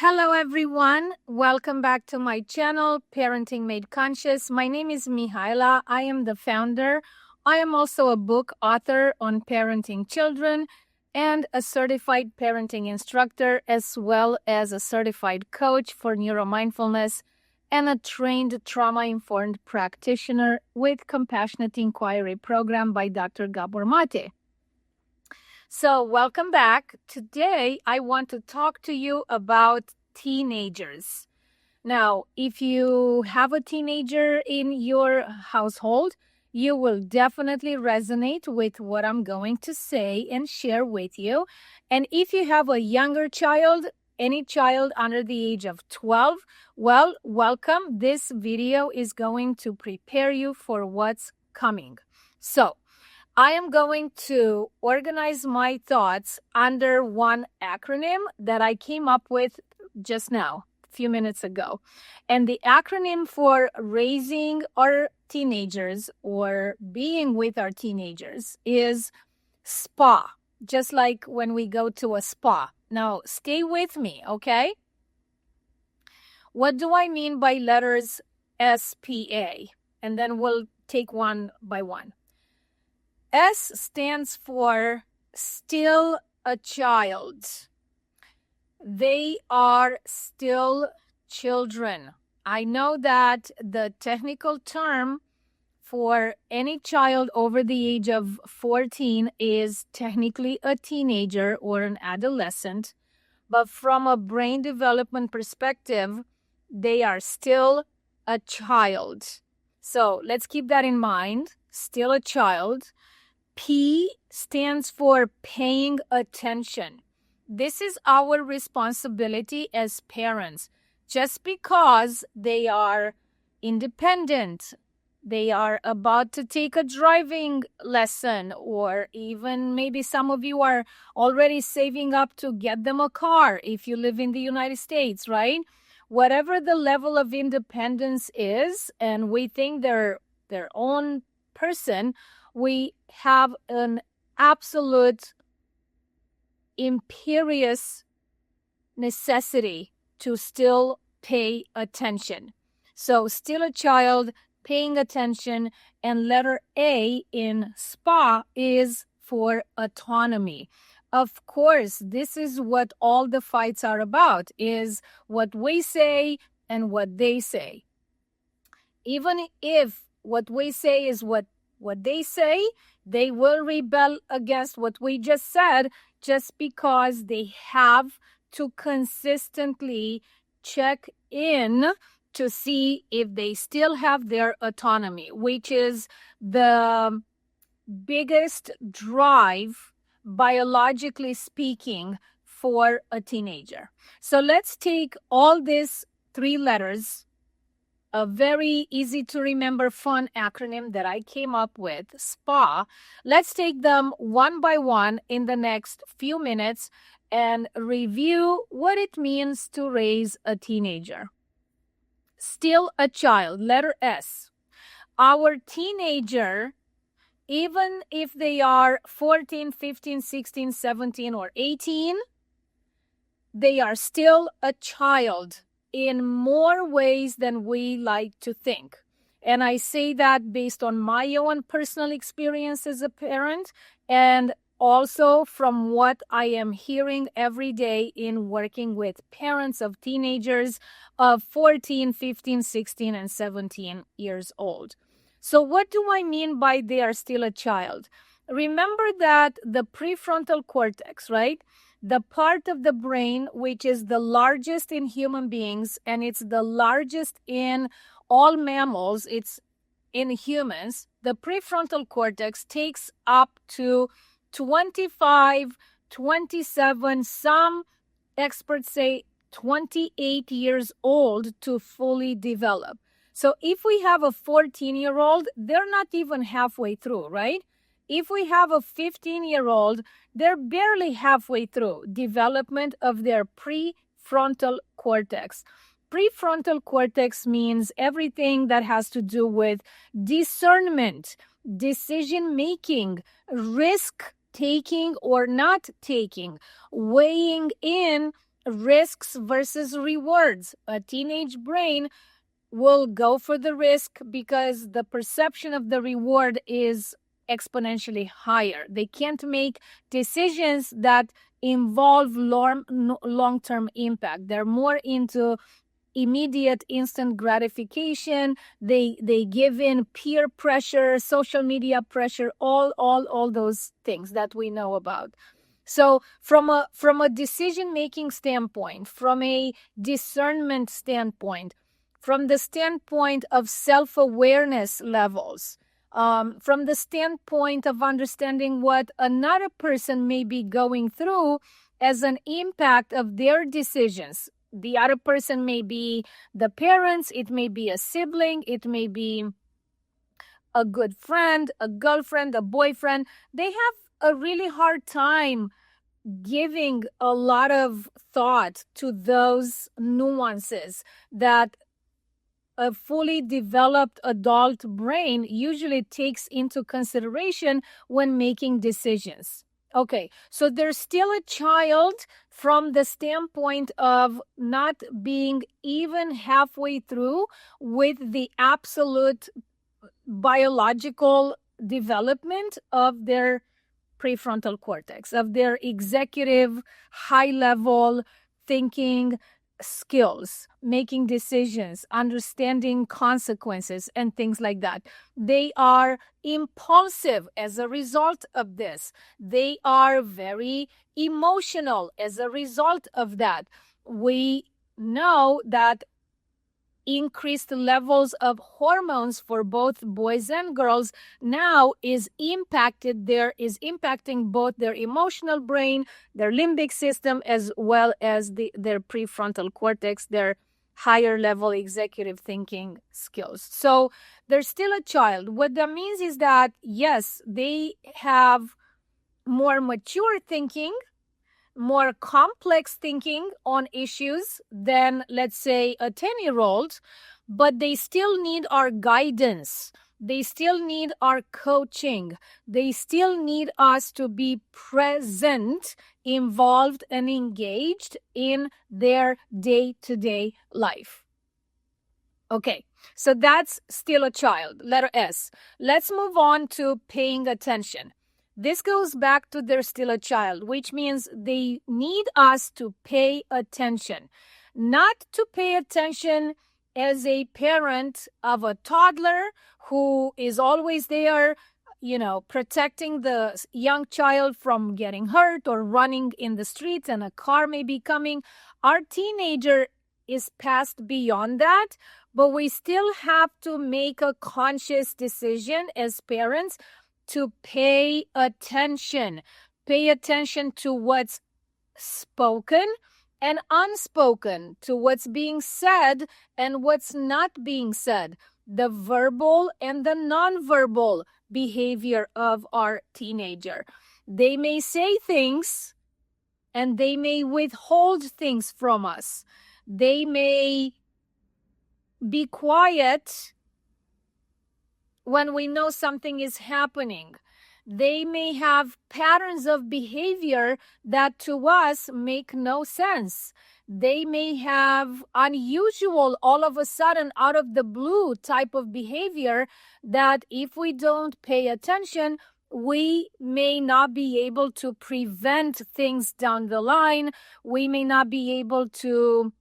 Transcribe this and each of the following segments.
Hello, everyone. Welcome back to my channel, Parenting Made Conscious. My name is Mihaela. I am the founder. I am also a book author on parenting children and a certified parenting instructor, as well as a certified coach for neuromindfulness and a trained trauma-informed practitioner with Compassionate Inquiry program by Dr. Gabor Mate. So welcome back. Today, I want to talk to you about teenagers. Now, if you have a teenager in your household, you will definitely resonate with what I'm going to say and share with you. And if you have a younger child, any child under the age of 12, well, welcome. This video is going to prepare you for what's coming. So, I am going to organize my thoughts under one acronym that I came up with just now, a few minutes ago. And the acronym for raising our teenagers or being with our teenagers is SPA, just like when we go to a spa. Now, stay with me, okay? What do I mean by letters SPA? And then we'll take one by one. S stands for still a child. They are still children. I know that the technical term for any child over the age of 14 is technically a teenager or an adolescent, but from a brain development perspective, they are still a child. So let's keep that in mind, still a child. P stands for paying attention. This is our responsibility as parents. Just because they are independent, they are about to take a driving lesson, or even maybe some of you are already saving up to get them a car if you live in the United States, right? Whatever the level of independence is, and we think they're their own person, we have an absolute imperious necessity to still pay attention. So still a child, paying attention, and letter A in SPA is for autonomy. Of course, this is what all the fights are about, is what we say and what they say. Even if what we say is what they say, they will rebel against what we just said just because they have to consistently check in to see if they still have their autonomy, which is the biggest drive, biologically speaking, for a teenager. So let's take all these three letters, a very easy to remember, fun acronym that I came up with, SPA. Let's take them one by one in the next few minutes and review what it means to raise a teenager. Still a child, letter S. Our teenager, even if they are 14, 15, 16, 17, or 18, they are still a child in more ways than we like to think. And I say that based on my own personal experience as a parent, and also from what I am hearing every day in working with parents of teenagers of 14, 15, 16, and 17 years old. So what do I mean by they are still a child? Remember that the prefrontal cortex, right? The part of the brain which is the largest in human beings, and it's the largest in all mammals, it's in humans, the prefrontal cortex takes up to 25, 27, some experts say 28 years old to fully develop. So if we have a 14-year-old, they're not even halfway through, right? If we have a 15-year-old, they're barely halfway through development of their prefrontal cortex. Prefrontal cortex means everything that has to do with discernment, decision-making, risk-taking or not taking, weighing in risks versus rewards. A teenage brain will go for the risk because the perception of the reward is exponentially higher. They can't make decisions that involve long-term impact. They're more into immediate instant gratification. They give in peer pressure, social media pressure, all those things that we know about. So from a decision making standpoint, from a discernment standpoint, from the standpoint of self-awareness levels, from the standpoint of understanding what another person may be going through as an impact of their decisions. The other person may be the parents, it may be a sibling, it may be a good friend, a girlfriend, a boyfriend. They have a really hard time giving a lot of thought to those nuances that a fully developed adult brain usually takes into consideration when making decisions. Okay, so there's still a child from the standpoint of not being even halfway through with the absolute biological development of their prefrontal cortex, of their executive high-level thinking skills, making decisions, understanding consequences, and things like that. They are impulsive as a result of this. They are very emotional as a result of that. We know that increased levels of hormones for both boys and girls now is impacting both their emotional brain, their limbic system, as well as their prefrontal cortex, their higher level executive thinking skills. So they're still a child. What that means is that, yes, they have more mature thinking, more complex thinking on issues than, let's say, a 10-year-old, but they still need our guidance. They still need our coaching. They still need us to be present, involved, and engaged in their day-to-day life. Okay, so that's still a child, letter S. Let's move on to paying attention. This goes back to they're still a child, which means they need us to pay attention. Not to pay attention as a parent of a toddler who is always there, protecting the young child from getting hurt or running in the streets and a car may be coming. Our teenager is past beyond that, but we still have to make a conscious decision as parents to pay attention to what's spoken and unspoken, to what's being said and what's not being said, the verbal and the nonverbal behavior of our teenager. They may say things and they may withhold things from us. They may be quiet when we know something is happening. They may have patterns of behavior that to us make no sense. They may have unusual, all of a sudden, out of the blue type of behavior that if we don't pay attention, we may not be able to prevent things down the line. We may not be able to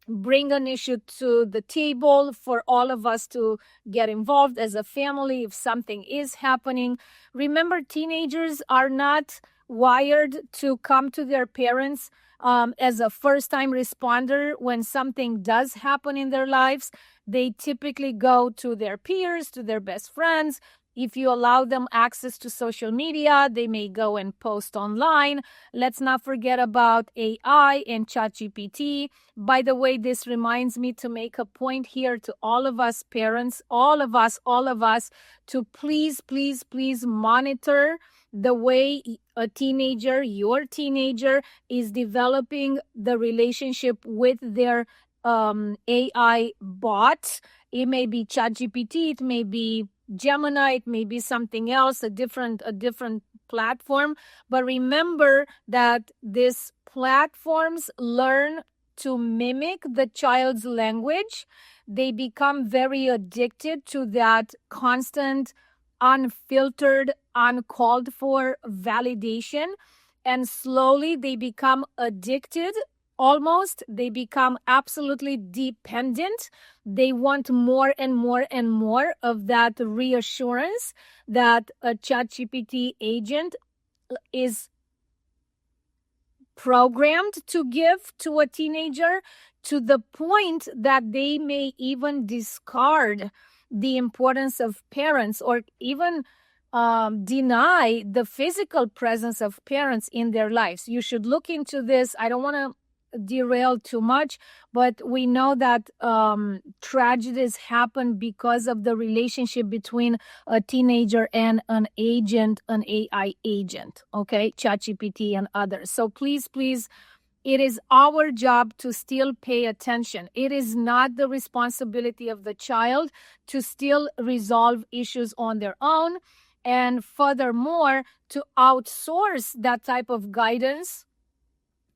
bring an issue to the table for all of us to get involved as a family if something is happening. Remember, teenagers are not wired to come to their parents as a first-time responder when something does happen in their lives. They typically go to their peers, to their best friends. If you allow them access to social media, they may go and post online. Let's not forget about AI and ChatGPT. By the way, this reminds me to make a point here to all of us parents, all of us, to please monitor the way a teenager, your teenager, is developing the relationship with their AI bot. It may be ChatGPT, it may be Gemini, it may be something else, a different platform. But remember that these platforms learn to mimic the child's language. They become very addicted to that constant, unfiltered, uncalled for validation. And slowly they become addicted. Almost, they become absolutely dependent. They want more and more and more of that reassurance that a ChatGPT agent is programmed to give to a teenager, to the point that they may even discard the importance of parents, or even deny the physical presence of parents in their lives. You should look into this. I don't want to derail too much, but we know that tragedies happen because of the relationship between a teenager and an agent, an AI agent, okay, ChatGPT and others. So please, it is our job to still pay attention. It is not the responsibility of the child to still resolve issues on their own, and furthermore, to outsource that type of guidance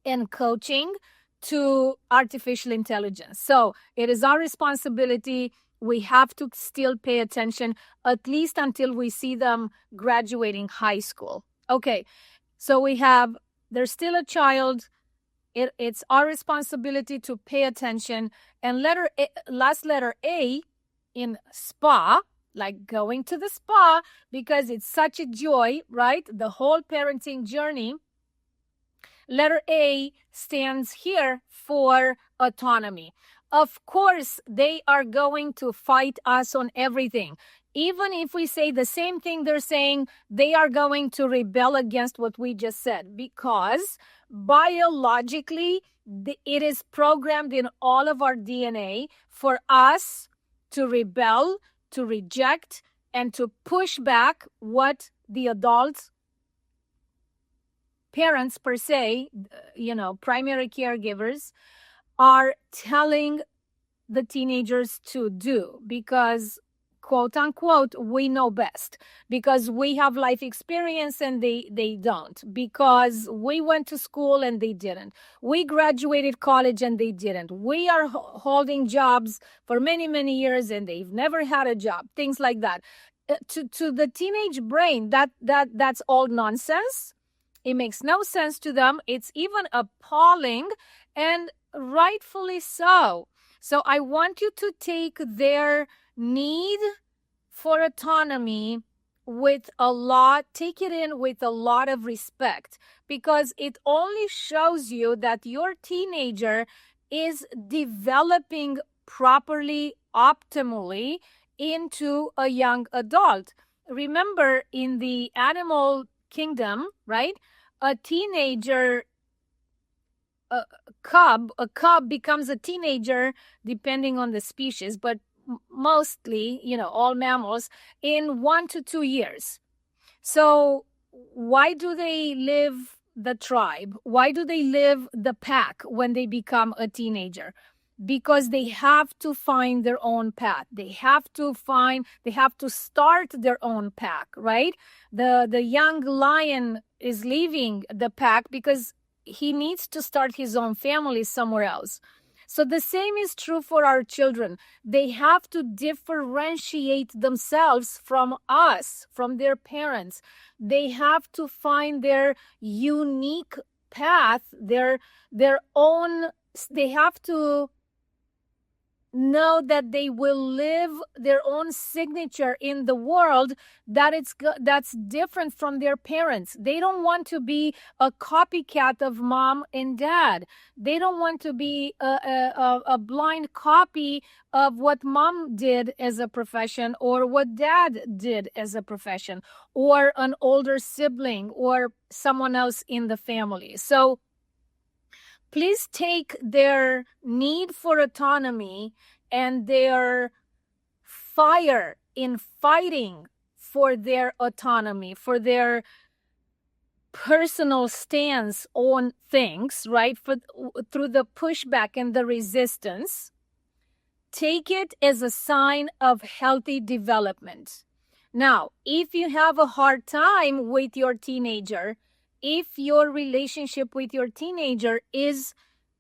and coaching to artificial intelligence. So it is our responsibility. We have to still pay attention, at least until we see them graduating high school. Okay, so there's still a child. It's our responsibility to pay attention. And last letter A in spa, like going to the spa, because it's such a joy, right? The whole parenting journey. Letter A stands here for autonomy. Of course, they are going to fight us on everything. Even if we say the same thing they're saying, they are going to rebel against what we just said, because biologically, it is programmed in all of our DNA for us to rebel, to reject, and to push back what the adults, parents per se, primary caregivers, are telling the teenagers to do, because quote unquote we know best, because we have life experience and they don't, because we went to school and they didn't, we graduated college and they didn't, we are holding jobs for many years and they've never had a job, things like that. To the teenage brain, that's all nonsense. It makes no sense to them. It's even appalling, and rightfully so. So I want you to take their need for autonomy take it in with a lot of respect, because it only shows you that your teenager is developing properly, optimally into a young adult. Remember, in the animal kingdom, right? A teenager, a cub becomes a teenager depending on the species, but mostly, all mammals, in 1 to 2 years. So why do they live the tribe? Why do they live the pack when they become a teenager? Because they have to find their own path. They have to start their own pack, right? The young lion is leaving the pack because he needs to start his own family somewhere else. So the same is true for our children. They have to differentiate themselves from us, from their parents. They have to find their unique path, their own. They have to know that they will live their own signature in the world, that's different from their parents. They don't want to be a copycat of mom and dad. They don't want to be a blind copy of what mom did as a profession, or what dad did as a profession, or an older sibling, or someone else in the family. So please take their need for autonomy and their fire in fighting for their autonomy, for their personal stance on things, right? Through the pushback and the resistance. Take it as a sign of healthy development. Now, if you have a hard time with your teenager, if your relationship with your teenager is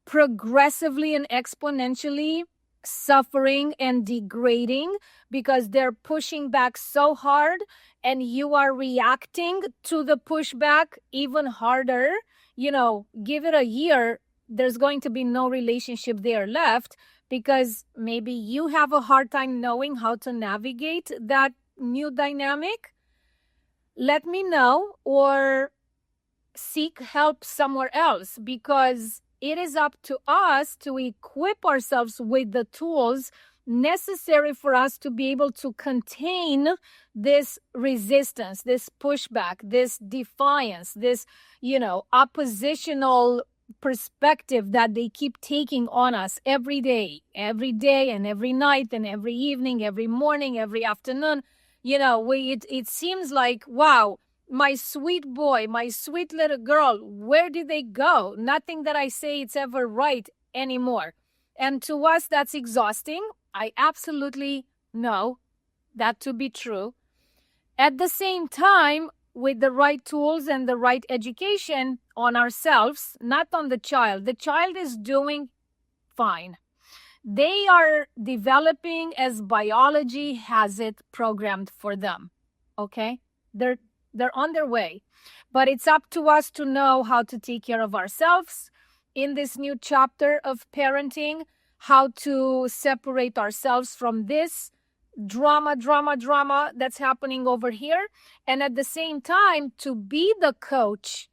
progressively and exponentially suffering and degrading because they're pushing back so hard and you are reacting to the pushback even harder, give it a year, there's going to be no relationship there left because maybe you have a hard time knowing how to navigate that new dynamic. Let me know or seek help somewhere else, because it is up to us to equip ourselves with the tools necessary for us to be able to contain this resistance, this pushback, this defiance, this, oppositional perspective that they keep taking on us every day and every night and every evening, every morning, every afternoon. It seems like, wow, my sweet boy, my sweet little girl, where did they go? Nothing that I say it's ever right anymore. And to us, that's exhausting. I absolutely know that to be true. At the same time, with the right tools and the right education on ourselves, not on the child is doing fine. They are developing as biology has it programmed for them. Okay? They're on their way. But it's up to us to know how to take care of ourselves in this new chapter of parenting, how to separate ourselves from this drama that's happening over here. And at the same time, to be the coach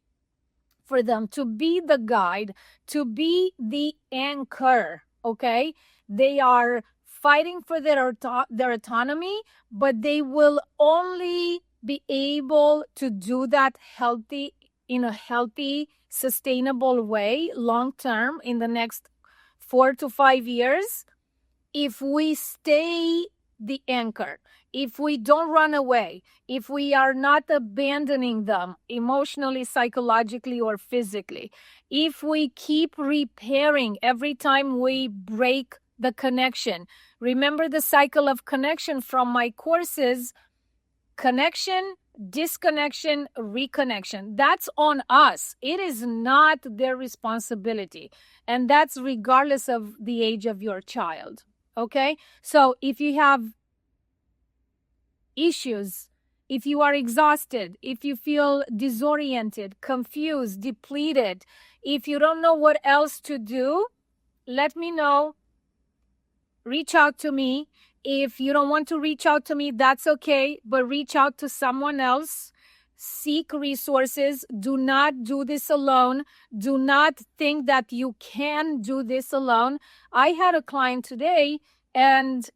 for them, to be the guide, to be the anchor. Okay? They are fighting for their autonomy, but they will only be able to do that in a healthy, sustainable way, long term, in the next 4 to 5 years, if we stay the anchor, if we don't run away, if we are not abandoning them emotionally, psychologically, or physically, if we keep repairing every time we break the connection. Remember the cycle of connection from my courses: connection, disconnection, reconnection. That's on us. It is not their responsibility. And that's regardless of the age of your child. Okay? So if you have issues, if you are exhausted, if you feel disoriented, confused, depleted, if you don't know what else to do, let me know. Reach out to me. If you don't want to reach out to me, that's okay, but reach out to someone else. Seek resources. Do not do this alone. Do not think that you can do this alone. I had a client today, and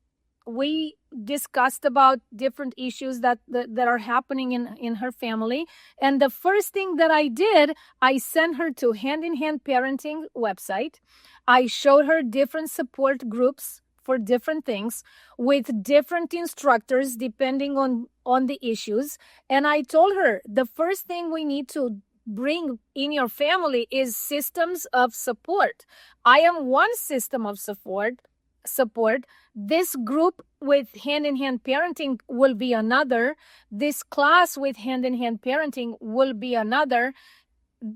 we discussed about different issues that are happening in her family. And the first thing that I did, I sent her to Hand in Hand Parenting website. I showed her different support groups for different things with different instructors depending on the issues. And I told her the first thing we need to bring in your family is systems of support. I am one system of support. This group with Hand in Hand Parenting will be another. This class with Hand in Hand Parenting will be another.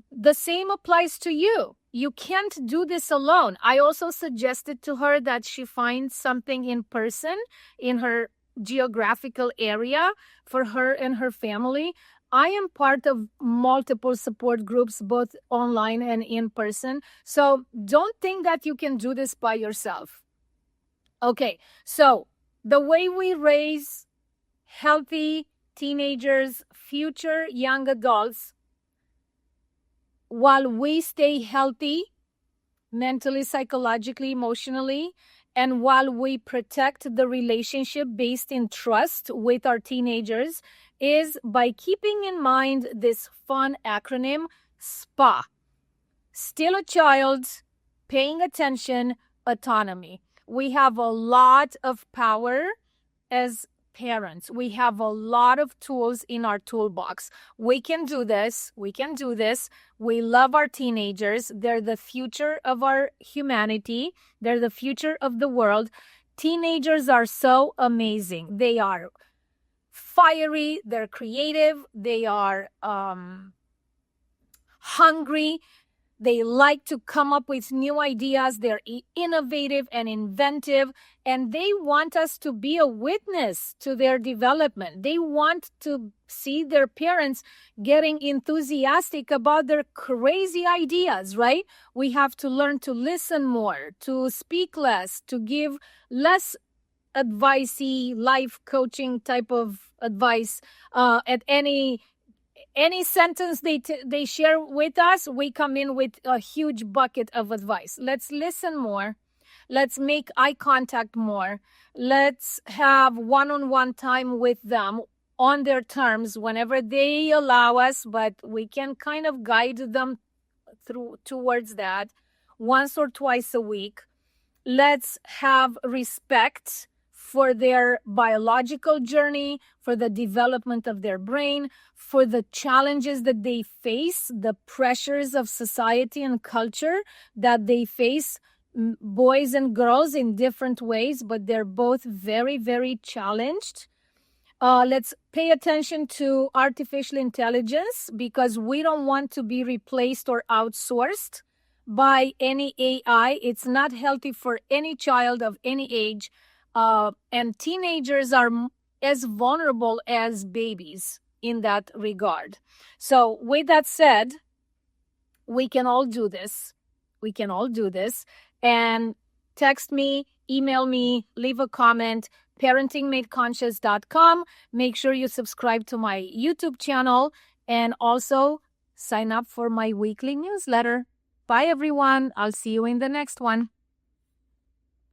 The same applies to you. You can't do this alone. I also suggested to her that she find something in person in her geographical area for her and her family. I am part of multiple support groups, both online and in person. So don't think that you can do this by yourself. Okay, so the way we raise healthy teenagers, future young adults, while we stay healthy mentally, psychologically, emotionally, and while we protect the relationship based in trust with our teenagers, is by keeping in mind this fun acronym, SPA. Still a child, paying attention, autonomy. We have a lot of power as parents. We have a lot of tools in our toolbox. We can do this. We can do this. We love our teenagers. They're the future of our humanity. They're the future of the world. Teenagers are so amazing. They are fiery, they're creative, they are hungry, they like to come up with new ideas, they're innovative and inventive, and they want us to be a witness to their development. They want to see their parents getting enthusiastic about their crazy ideas, right? We have to learn to listen more, to speak less, to give less advicey life coaching type of advice at any sentence they share with us. We come in with a huge bucket of advice. Let's listen more. Let's make eye contact more. Let's have one-on-one time with them on their terms whenever they allow us, but we can kind of guide them towards that once or twice a week. Let's have respect for their biological journey, for the development of their brain, for the challenges that they face, the pressures of society and culture that they face, boys and girls in different ways, but they're both very, very challenged. Let's pay attention to artificial intelligence, because we don't want to be replaced or outsourced by any AI. It's not healthy for any child of any age. And teenagers are as vulnerable as babies in that regard. So with that said, we can all do this. We can all do this. And text me, email me, leave a comment, parentingmadeconscious.com. Make sure you subscribe to my YouTube channel and also sign up for my weekly newsletter. Bye, everyone. I'll see you in the next one.